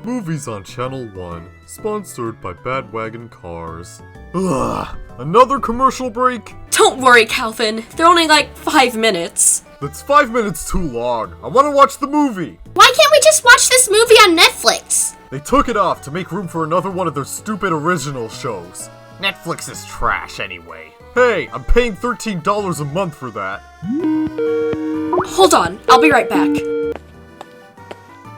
Movies on Channel 1, sponsored by Badwagon Cars. Ugh, another commercial break? Don't worry, Calvin. They're only like 5 minutes. That's 5 minutes too long. I want to watch the movie. Why can't we just watch this movie on Netflix? They took it off to make room for another one of their stupid original shows. Netflix is trash anyway. Hey, I'm paying $13 a month for that. Hold on, I'll be right back.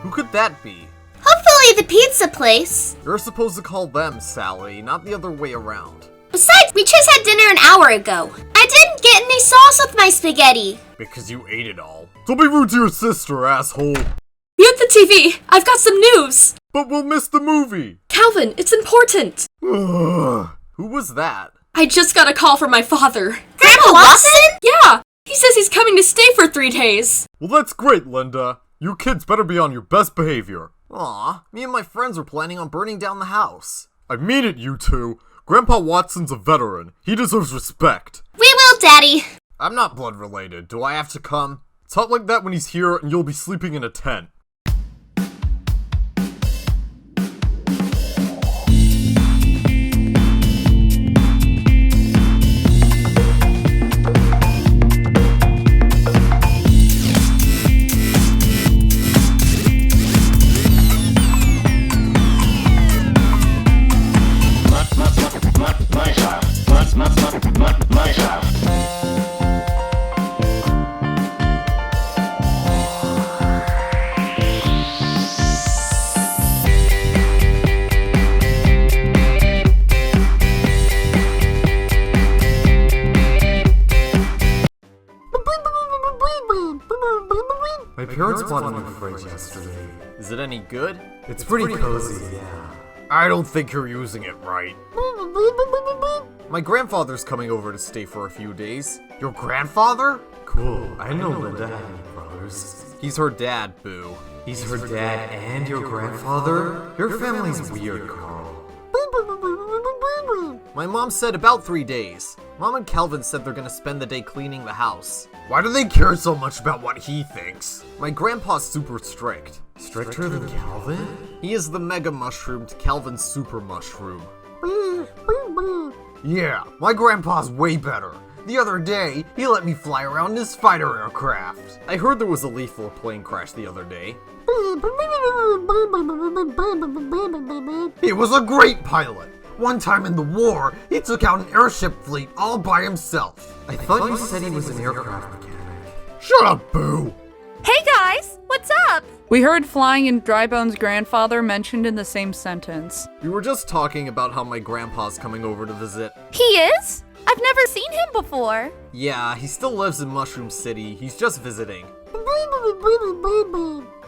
Who could that be? Hopefully the pizza place. You're supposed to call them Sally, not the other way around. Besides, we just had dinner an hour ago. I didn't get any sauce with my spaghetti. Because you ate it all. Don't be rude to your sister, asshole. Mute the TV! I've got some news! But we'll miss the movie. Calvin, it's important! Ugh. Who was that? I just got a call from my father. Grandpa Watson? Yeah! He says he's coming to stay for 3 days. Well, that's great, Linda. You kids better be on your best behavior. Aw, me and my friends were planning on burning down the house. I mean it, you two. Grandpa Watson's a veteran. He deserves respect. We will, Daddy. I'm not blood related. Do I have to come? Talk like that when he's here and you'll be sleeping in a tent. My parents bought a new fridge yesterday. Is it any good? It's pretty cozy, yeah. I don't think you're using it right. My grandfather's coming over to stay for a few days. Your grandfather? Cool. I know Linda had any brothers. He's her dad, Boo. He's her dad and your grandfather? Your family's weird, Carl. My mom said about 3 days. Mom and Calvin said they're gonna spend the day cleaning the house. Why do they care so much about what he thinks? My grandpa's super strict. Stricter than Calvin? He is the mega mushroom to Calvin's super mushroom. Yeah, my grandpa's way better. The other day, he let me fly around his fighter aircraft. I heard there was a lethal plane crash the other day. He was a great pilot. One time in the war, he took out an airship fleet all by himself. I thought you said he was an aircraft mechanic. Shut up, Boo! Hey guys, what's up? We heard Flying and Drybone's grandfather mentioned in the same sentence. We were just talking about how my grandpa's coming over to visit. He is? I've never seen him before. Yeah, he still lives in Mushroom City. He's just visiting.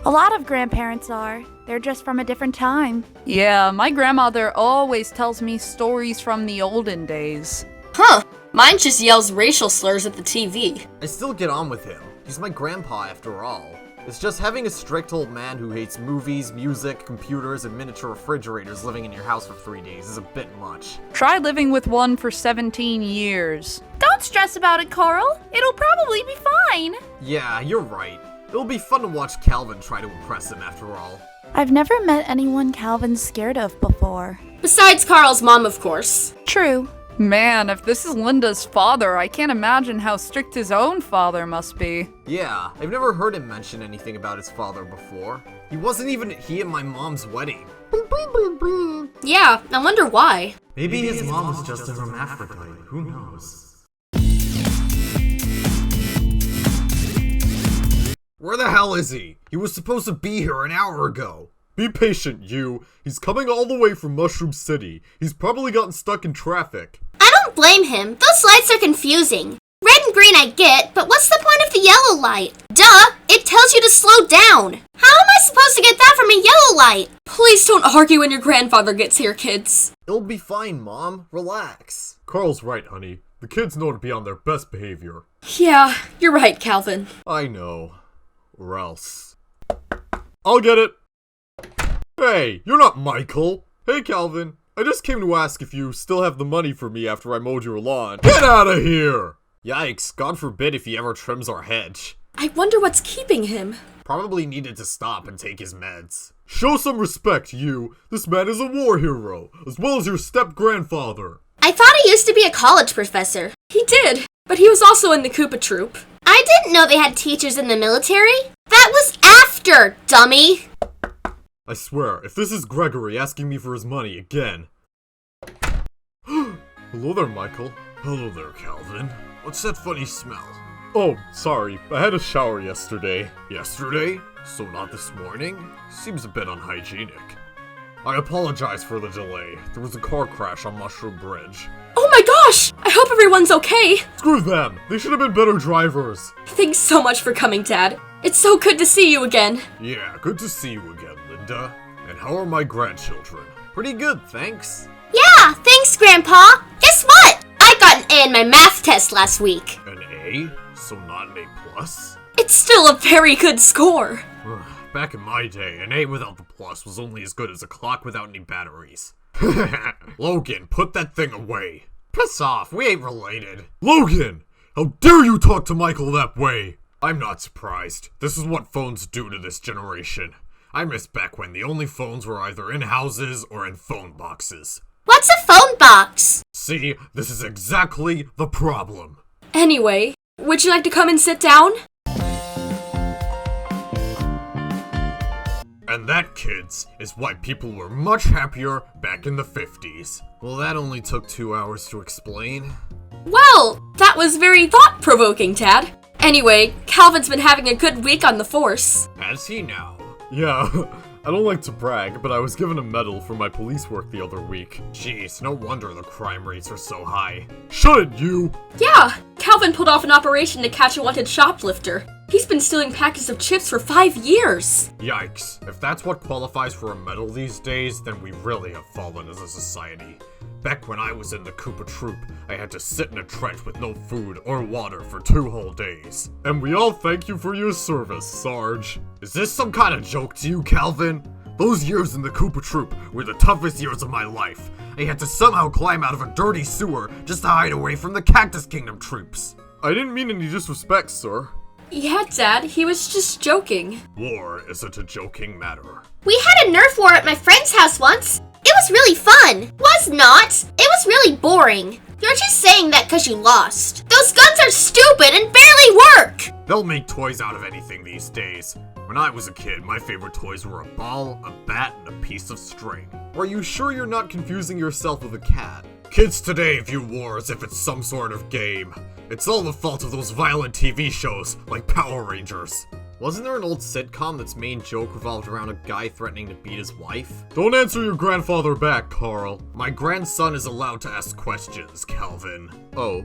A lot of grandparents are. They're just from a different time. Yeah, my grandmother always tells me stories from the olden days. Huh. Mine just yells racial slurs at the TV. I still get on with him. He's my grandpa after all. It's just having a strict old man who hates movies, music, computers, and miniature refrigerators living in your house for 3 days is a bit much. Try living with one for 17 years. Don't stress about it, Carl. It'll probably be fine. Yeah, you're right. It'll be fun to watch Calvin try to impress him after all. I've never met anyone Calvin's scared of before. Besides Carl's mom, of course. True. Man, if this is Linda's father, I can't imagine how strict his own father must be. Yeah, I've never heard him mention anything about his father before. He wasn't even at he and my mom's wedding. Yeah, I wonder why. Maybe his mom was just a hermaphrodite. Who knows? Where the hell is he? He was supposed to be here an hour ago. Be patient, you. He's coming all the way from Mushroom City. He's probably gotten stuck in traffic. I don't blame him. Those lights are confusing. Red and green I get, but what's the point of the yellow light? Duh! It tells you to slow down. How am I supposed to get that from a yellow light? Please don't argue when your grandfather gets here, kids. It'll be fine, Mom. Relax. Carl's right, honey. The kids know to be on their best behavior. Yeah, you're right, Calvin. I know. Or else. I'll get it. Hey, you're not Michael. Hey, Calvin. I just came to ask if you still have the money for me after I mowed your lawn. Get out of here! Yikes, God forbid if he ever trims our hedge. I wonder what's keeping him. Probably needed to stop and take his meds. Show some respect, you. This man is a war hero, as well as your step-grandfather. I thought he used to be a college professor. He did, but he was also in the Koopa Troop. I didn't know they had teachers in the military. That was after, dummy. I swear, if this is Gregory asking me for his money again. Hello there, Michael. Hello there, Calvin. What's that funny smell? Oh, sorry. I had a shower yesterday. Yesterday? So not this morning? Seems a bit unhygienic. I apologize for the delay. There was a car crash on Mushroom Bridge. Oh my gosh! I hope everyone's okay. Screw them. They should have been better drivers. Thanks so much for coming, Dad. It's so good to see you again. Yeah, good to see you again, Linda. And how are my grandchildren? Pretty good, thanks. Yeah, thanks, Grandpa. Guess what? I got an A in my math test last week. An A? So not an A+? It's still a very good score. Back in my day, an A without the plus was only as good as a clock without any batteries. Logan, put that thing away. Piss off, we ain't related. Logan! How dare you talk to Michael that way? I'm not surprised. This is what phones do to this generation. I miss back when the only phones were either in houses or in phone boxes. What's a phone box? See, this is exactly the problem. Anyway, would you like to come and sit down? And that, kids, is why people were much happier back in the 50s. Well, that only took 2 hours to explain. Well, that was very thought-provoking, Dad. Anyway, Calvin's been having a good week on the force. Has he now? Yeah, I don't like to brag, but I was given a medal for my police work the other week. Jeez, no wonder the crime rates are so high. Shut it, you! Yeah, Calvin pulled off an operation to catch a wanted shoplifter. He's been stealing packets of chips for 5 years. Yikes. If that's what qualifies for a medal these days, then we really have fallen as a society. Back when I was in the Koopa Troop, I had to sit in a trench with no food or water for 2 whole days. And we all thank you for your service, Sarge. Is this some kind of joke to you, Calvin? Those years in the Koopa Troop were the toughest years of my life. I had to somehow climb out of a dirty sewer just to hide away from the Cactus Kingdom troops. I didn't mean any disrespect, sir. Yeah, Dad, he was just joking. War isn't a joking matter. We had a Nerf war at my friend's house once. It was really fun. Was not. It was really boring. You're just saying that because you lost. Those guns are stupid and barely work. They'll make toys out of anything these days. When I was a kid, my favorite toys were a ball, a bat, and a piece of string. Are you sure you're not confusing yourself with a cat? Kids today view war as if it's some sort of game. It's all the fault of those violent TV shows, like Power Rangers. Wasn't there an old sitcom that's main joke revolved around a guy threatening to beat his wife? Don't answer your grandfather back, Carl. My grandson is allowed to ask questions, Calvin. Oh.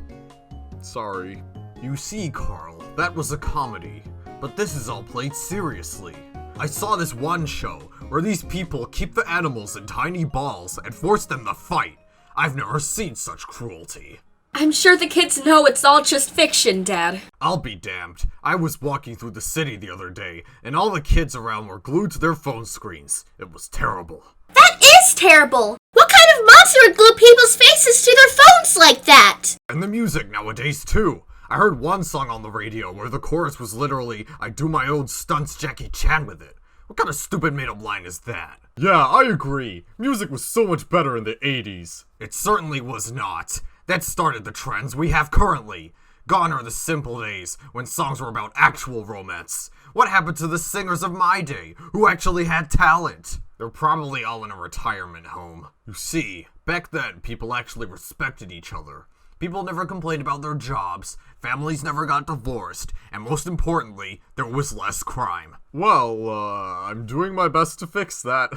Sorry. You see, Carl, that was a comedy. But this is all played seriously. I saw this one show where these people keep the animals in tiny balls and force them to fight. I've never seen such cruelty. I'm sure the kids know it's all just fiction, Dad. I'll be damned. I was walking through the city the other day, and all the kids around were glued to their phone screens. It was terrible. That is terrible. What kind of monster would glue people's faces to their phones like that? And the music nowadays, too. I heard one song on the radio where the chorus was literally, "I do my own stunts Jackie Chan with it." What kind of stupid made-up line is that? Yeah, I agree. Music was so much better in the 80s. It certainly was not. That started the trends we have currently. Gone are the simple days when songs were about actual romance. What happened to the singers of my day who actually had talent? They're probably all in a retirement home. You see, back then people actually respected each other. People never complained about their jobs, families never got divorced, and most importantly, there was less crime. Well, I'm doing my best to fix that.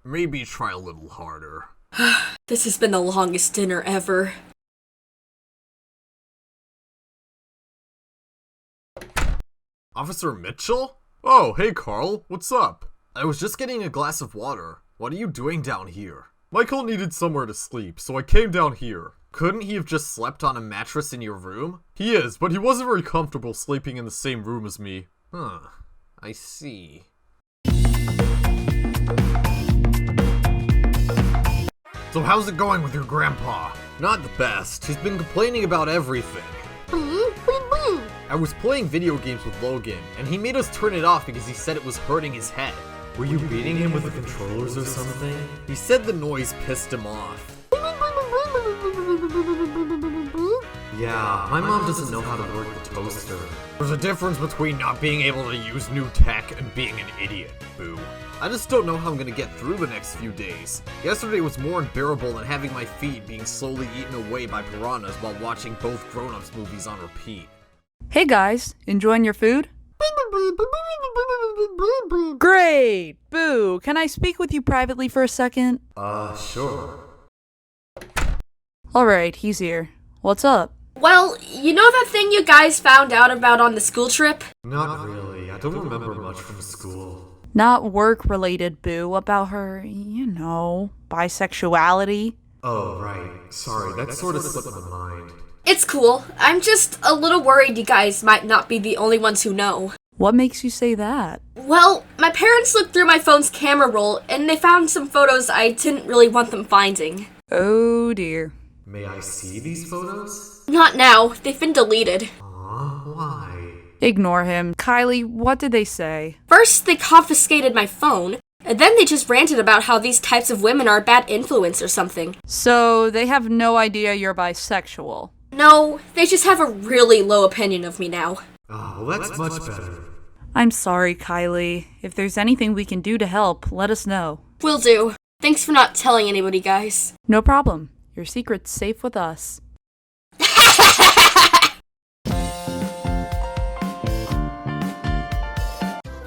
Maybe try a little harder. This has been the longest dinner ever. Officer Mitchell? Oh, hey Carl, what's up? I was just getting a glass of water. What are you doing down here? Michael needed somewhere to sleep, so I came down here. Couldn't he have just slept on a mattress in your room? He is, but he wasn't very comfortable sleeping in the same room as me. Huh, I see. So how's it going with your grandpa? Not the best. He's been complaining about everything. I was playing video games with Logan, and he made us turn it off because he said it was hurting his head. Were you beating him with the controllers or something? He said the noise pissed him off. Yeah, my mom doesn't know how to work the toaster. There's a difference between not being able to use new tech and being an idiot, Boo. I just don't know how I'm gonna get through the next few days. Yesterday was more unbearable than having my feet being slowly eaten away by piranhas while watching both grown-ups movies on repeat. Hey guys, enjoying your food? Great! Boo, can I speak with you privately for a second? Sure. Alright, he's here. What's up? Well, you know that thing you guys found out about on the school trip? Not really. I don't remember much from school. Not work-related, Boo, about her, bisexuality. Oh, right. Sorry, that sort of slipped my mind. It's cool. I'm just a little worried you guys might not be the only ones who know. What makes you say that? Well, my parents looked through my phone's camera roll, and they found some photos I didn't really want them finding. Oh dear. May I see these photos? Not now. They've been deleted. Aw, why? Ignore him. Kylie, what did they say? First, they confiscated my phone, and then they just ranted about how these types of women are a bad influence or something. So, they have no idea you're bisexual. No, they just have a really low opinion of me now. Oh, that's much better. I'm sorry, Kylie. If there's anything we can do to help, let us know. Will do. Thanks for not telling anybody, guys. No problem. Your secret's safe with us. Yay!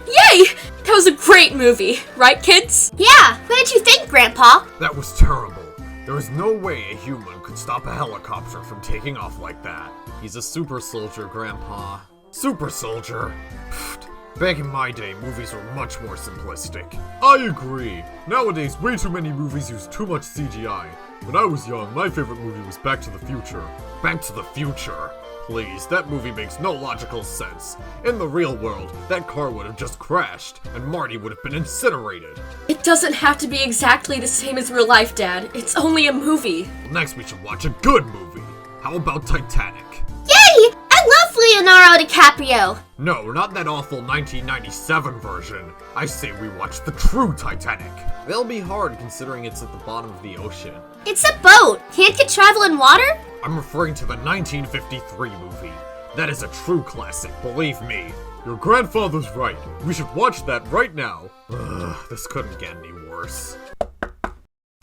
That was a great movie, right, kids? Yeah, what did you think, Grandpa? That was terrible. There is no way a human could stop a helicopter from taking off like that. He's a super soldier, Grandpa. Super soldier? Pfft. Back in my day, movies were much more simplistic. I agree. Nowadays, way too many movies use too much CGI. When I was young, my favorite movie was Back to the Future. Back to the Future? Please, that movie makes no logical sense. In the real world, that car would have just crashed, and Marty would have been incinerated. It doesn't have to be exactly the same as real life, Dad. It's only a movie. Next, we should watch a good movie. How about Titanic? Yay! I love Leonardo DiCaprio. No, not that awful 1997 version. I say we watch the true Titanic. That'll be hard considering it's at the bottom of the ocean. It's a boat. Can't it travel in water? I'm referring to the 1953 movie. That is a true classic, believe me. Your grandfather's right. We should watch that right now. Ugh, this couldn't get any worse.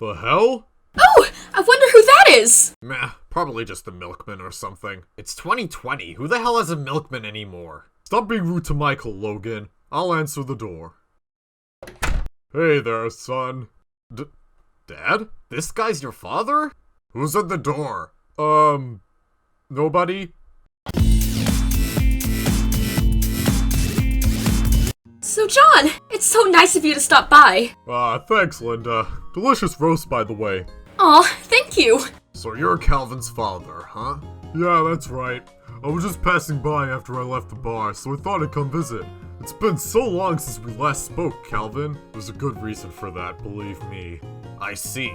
The hell? Oh, I wonder who that is. Meh, probably just the milkman or something. It's 2020. Who the hell has a milkman anymore? Stop being rude to Michael, Logan. I'll answer the door. Hey there, son. Dad? This guy's your father? Who's at the door? Nobody? So, John, it's so nice of you to stop by. Thanks, Linda. Delicious roast, by the way. Aw, thank you. So you're Calvin's father, huh? Yeah, that's right. I was just passing by after I left the bar, so I thought I'd come visit. It's been so long since we last spoke, Calvin. There's a good reason for that, believe me. I see.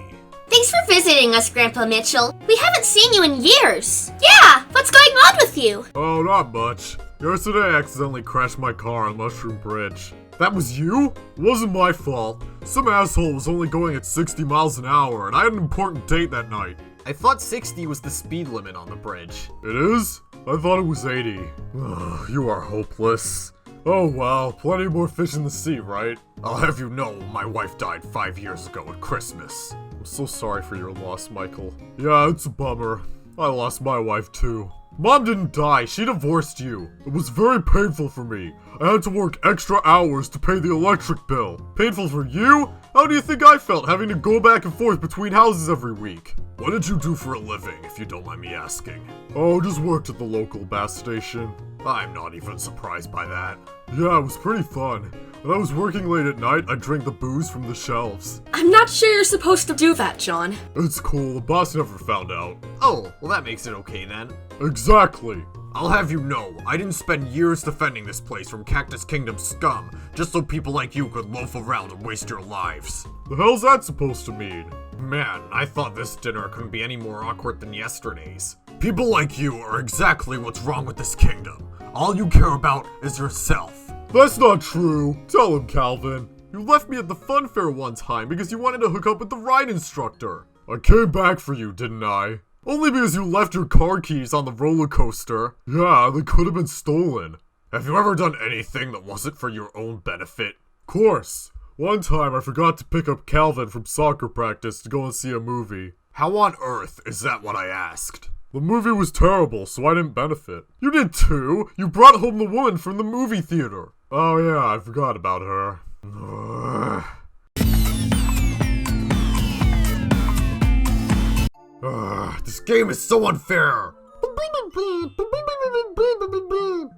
Thanks for visiting us, Grandpa Mitchell. We haven't seen you in years. Yeah, what's going on with you? Oh, not much. Yesterday I accidentally crashed my car on Mushroom Bridge. That was you? It wasn't my fault. Some asshole was only going at 60 miles an hour, and I had an important date that night. I thought 60 was the speed limit on the bridge. It is? I thought it was 80. Ugh, you are hopeless. Oh well, plenty more fish in the sea, right? I'll have you know my wife died 5 years ago at Christmas. I'm so sorry for your loss, Michael. Yeah, it's a bummer. I lost my wife too. Mom didn't die, she divorced you. It was very painful for me. I had to work extra hours to pay the electric bill. Painful for you? How do you think I felt having to go back and forth between houses every week? What did you do for a living, if you don't mind me asking? Oh, just worked at the local bus station. I'm not even surprised by that. Yeah, it was pretty fun. When I was working late at night, I drank the booze from the shelves. I'm not sure you're supposed to do that, John. It's cool, the boss never found out. Oh, well that makes it okay then. Exactly. I'll have you know, I didn't spend years defending this place from Cactus Kingdom scum, just so people like you could loaf around and waste your lives. The hell's that supposed to mean? Man, I thought this dinner couldn't be any more awkward than yesterday's. People like you are exactly what's wrong with this kingdom. All you care about is yourself. That's not true. Tell him, Calvin. You left me at the fun fair one time because you wanted to hook up with the ride instructor. I came back for you, didn't I? Only because you left your car keys on the roller coaster. Yeah, they could have been stolen. Have you ever done anything that wasn't for your own benefit? Of course. One time I forgot to pick up Calvin from soccer practice to go and see a movie. How on earth is that what I asked? The movie was terrible, so I didn't benefit. You did too! You brought home the woman from the movie theater! Oh yeah, I forgot about her. This game is so unfair!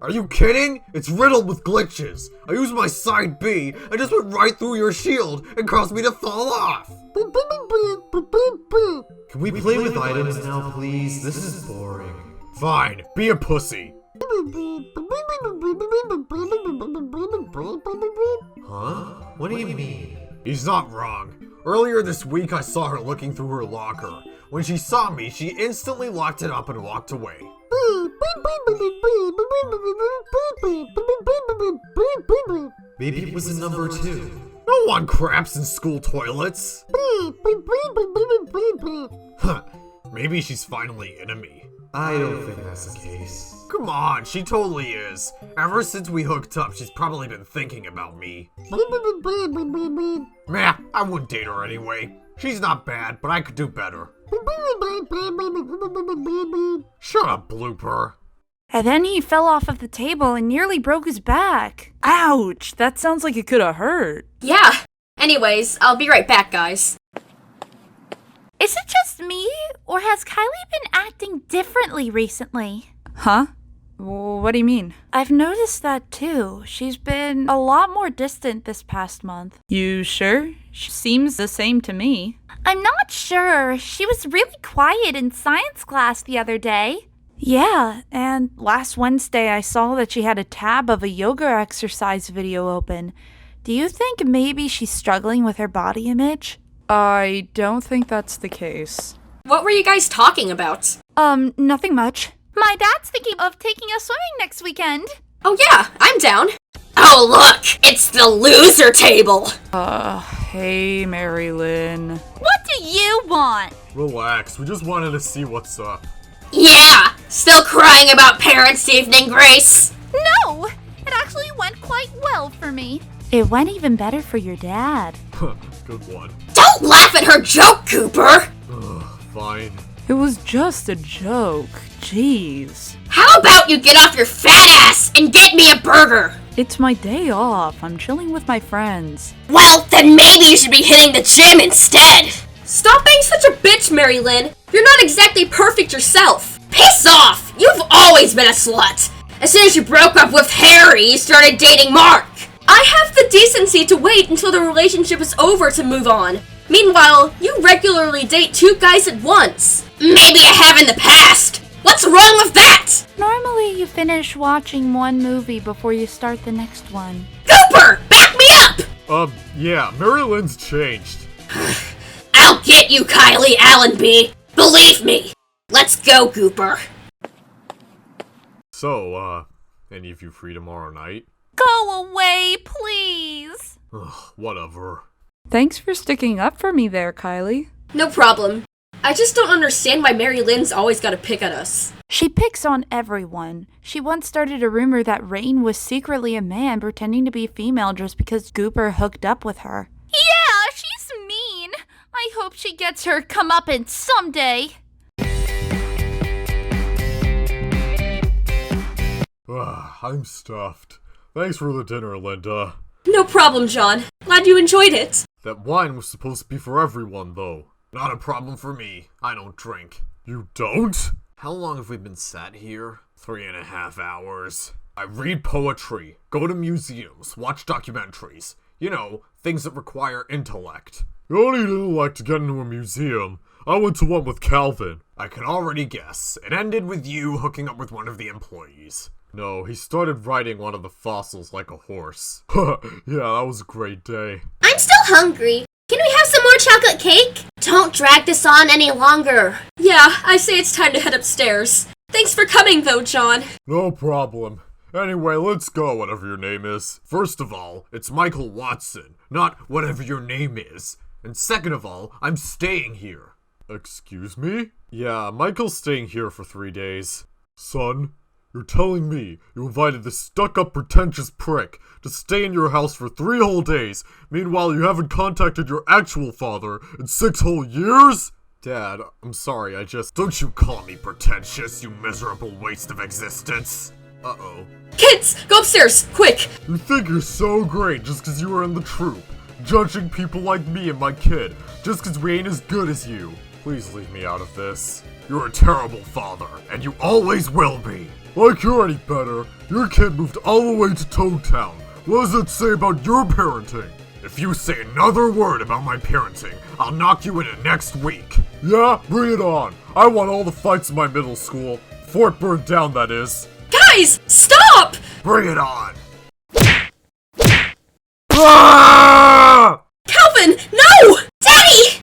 Are you kidding? It's riddled with glitches. I used my side B and just went right through your shield and caused me to fall off. Can we play with items now, please? This is boring. Fine, be a pussy. Huh? What do you mean? He's not wrong. Earlier this week I saw her looking through her locker. When she saw me, she instantly locked it up and walked away. Maybe it was a number 2. No one craps in school toilets. Huh, maybe she's finally into me. I don't think that's the case. Come on, she totally is. Ever since we hooked up, she's probably been thinking about me. Meh, I wouldn't date her anyway. She's not bad, but I could do better. Shut up, Blooper. And then he fell off of the table and nearly broke his back. Ouch, that sounds like it could have hurt. Yeah. Anyways, I'll be right back, guys. Is it just me, or has Kylie been acting differently recently? Huh? What do you mean? I've noticed that too. She's been a lot more distant this past month. You sure? She seems the same to me. I'm not sure. She was really quiet in science class the other day. Yeah, and last Wednesday I saw that she had a tab of a yoga exercise video open. Do you think maybe she's struggling with her body image? I don't think that's the case. What were you guys talking about? Nothing much. My dad's thinking of taking us swimming next weekend. Oh yeah, I'm down. Oh look, it's the loser table. Hey, Mary Lynn. What do you want? Relax, we just wanted to see what's up. Yeah, still crying about parents' evening, Grace. No, it actually went quite well for me. It went even better for your dad. Good one. Don't laugh at her joke, Cooper. Fine. It was just a joke. Jeez. How about you get off your fat ass and get me a burger? It's my day off. I'm chilling with my friends. Well, then maybe you should be hitting the gym instead. Stop being such a bitch, Mary Lynn. You're not exactly perfect yourself. Piss off! You've always been a slut. As soon as you broke up with Harry, you started dating Mark. I have the decency to wait until the relationship is over to move on. Meanwhile, you regularly date 2 guys at once. Maybe I have in the past. What's wrong with that? Normally you finish watching one movie before you start the next one. Cooper, back me up! Yeah, Mary Lynn's changed. I'll get you, Kylie Allenby. Believe me. Let's go, Cooper. So, any of you free tomorrow night? Go away, please. Ugh, whatever. Thanks for sticking up for me there, Kylie. No problem. I just don't understand why Mary Lynn's always gotta pick at us. She picks on everyone. She once started a rumor that Rain was secretly a man pretending to be female just because Cooper hooked up with her. Yeah, she's mean. I hope she gets her comeuppance someday. I'm stuffed. Thanks for the dinner, Linda. No problem, John. Glad you enjoyed it. That wine was supposed to be for everyone, though. Not a problem for me. I don't drink. You don't? How long have we been sat here? 3.5 hours. I read poetry, go to museums, watch documentaries. You know, things that require intellect. You don't need intellect to get into a museum. I went to one with Calvin. I can already guess. It ended with you hooking up with one of the employees. No, he started riding one of the fossils like a horse. Yeah, that was a great day. I'm still hungry. Can we have some more chocolate cake? Don't drag this on any longer. Yeah, I say it's time to head upstairs. Thanks for coming, though, John. No problem. Anyway, let's go, whatever your name is. First of all, it's Michael Watson, not whatever your name is. And second of all, I'm staying here. Excuse me? Yeah, Michael's staying here for 3 days. Son, you're telling me you invited this stuck-up pretentious prick to stay in your house for 3 whole days, meanwhile you haven't contacted your actual father in 6 whole years? Dad, I'm sorry, Don't you call me pretentious, you miserable waste of existence. Uh-oh. Kids, go upstairs, quick! You think you're so great just because you were in the troop, judging people like me and my kid, just because we ain't as good as you. Please leave me out of this. You're a terrible father, and you always will be. Like you're any better, your kid moved all the way to Toad Town. What does that say about your parenting? If you say another word about my parenting, I'll knock you in it next week. Yeah, bring it on. I won all the fights in my middle school. Before it burned down, that is. Guys, stop! Bring it on! Ah! Calvin, no! Daddy!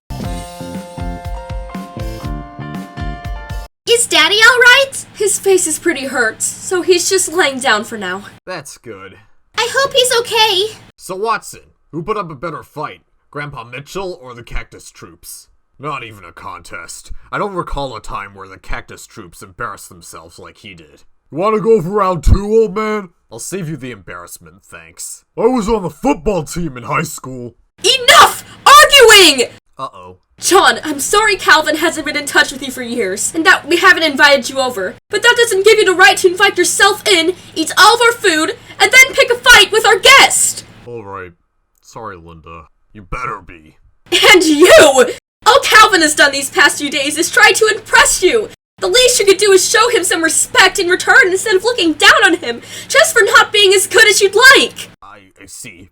Is Daddy alright? His face is pretty hurt, so he's just laying down for now. That's good. I hope he's okay. So Watson, who put up a better fight? Grandpa Mitchell or the Cactus Troops? Not even a contest. I don't recall a time where the Cactus Troops embarrassed themselves like he did. You wanna go for round 2, old man? I'll save you the embarrassment, thanks. I was on the football team in high school. Enough arguing! Uh-oh. John, I'm sorry Calvin hasn't been in touch with you for years, and that we haven't invited you over. But that doesn't give you the right to invite yourself in, eat all of our food, and then pick a fight with our guest! Alright. Sorry, Linda. You better be. And you! All Calvin has done these past few days is try to impress you! The least you could do is show him some respect in return instead of looking down on him, just for not being as good as you'd like! I see.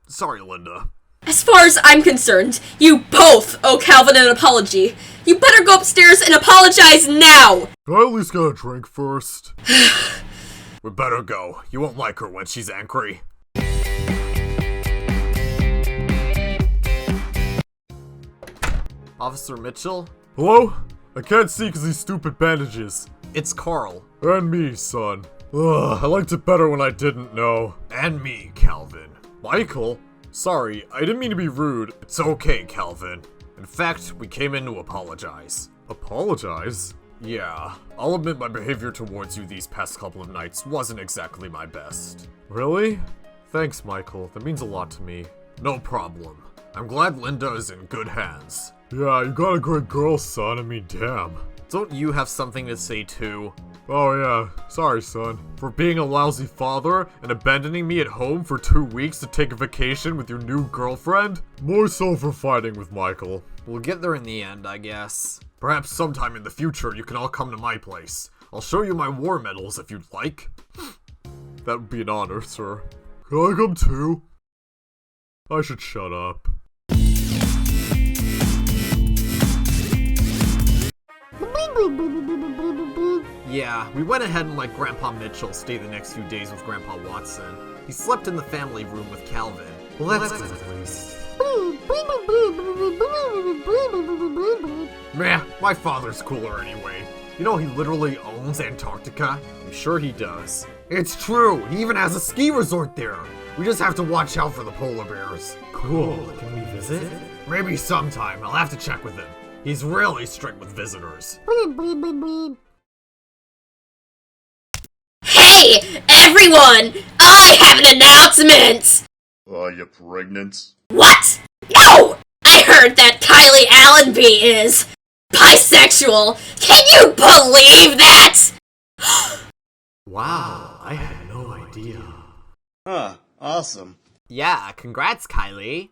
Sorry, Linda. As far as I'm concerned, you both owe Calvin an apology. You better go upstairs and apologize now! Can I at least get a drink first? We better go. You won't like her when she's angry. Officer Mitchell? Hello? I can't see because these stupid bandages. It's Carl. And me, son. Ugh, I liked it better when I didn't know. And me, Calvin. Michael? Sorry, I didn't mean to be rude. It's okay, Calvin. In fact, we came in to apologize. Apologize? Yeah, I'll admit my behavior towards you these past couple of nights wasn't exactly my best. Really? Thanks, Michael. That means a lot to me. No problem. I'm glad Linda is in good hands. Yeah, you got a great girl, son. I mean, damn. Don't you have something to say too? Oh yeah, sorry son. For being a lousy father and abandoning me at home for 2 weeks to take a vacation with your new girlfriend? More so for fighting with Michael. We'll get there in the end, I guess. Perhaps sometime in the future you can all come to my place. I'll show you my war medals if you'd like. That would be an honor, sir. Can I come too? I should shut up. Yeah, we went ahead and let Grandpa Mitchell stay the next few days with Grandpa Watson. He slept in the family room with Calvin. Well, that's good at least. Meh, my father's cooler anyway. You know he literally owns Antarctica? I'm sure he does. It's true, he even has a ski resort there. We just have to watch out for the polar bears. Cool, can we visit? Maybe sometime, I'll have to check with him. He's really strict with visitors. Hey, everyone! I have an announcement! Are you pregnant? What? No! I heard that Kylie Allenby is bisexual! Can you believe that? Wow, I had no idea. Huh, awesome. Yeah, congrats, Kylie.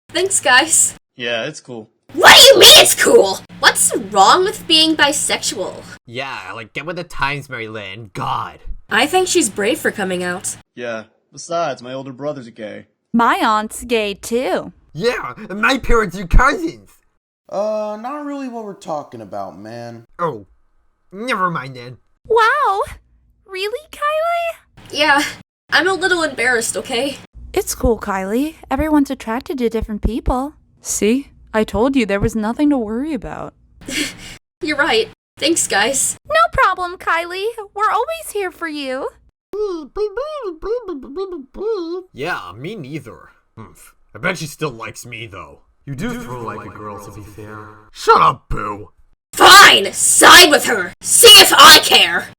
Thanks, guys. Yeah, it's cool. What do you mean it's cool? What's wrong with being bisexual? Yeah, like get with the times, Mary Lynn. God. I think she's brave for coming out. Yeah, besides, my older brother's gay. My aunt's gay too. Yeah, and my parents are cousins. Not really what we're talking about, man. Oh, never mind then. Wow! Really, Kylie? Yeah, I'm a little embarrassed, okay? It's cool, Kylie. Everyone's attracted to different people. See? I told you there was nothing to worry about. You're right. Thanks, guys. No problem, Kylie. We're always here for you. Yeah, me neither. I bet she still likes me, though. You do throw like a girl, to be fair. Shut up, Boo! Fine! Side with her! See if I care!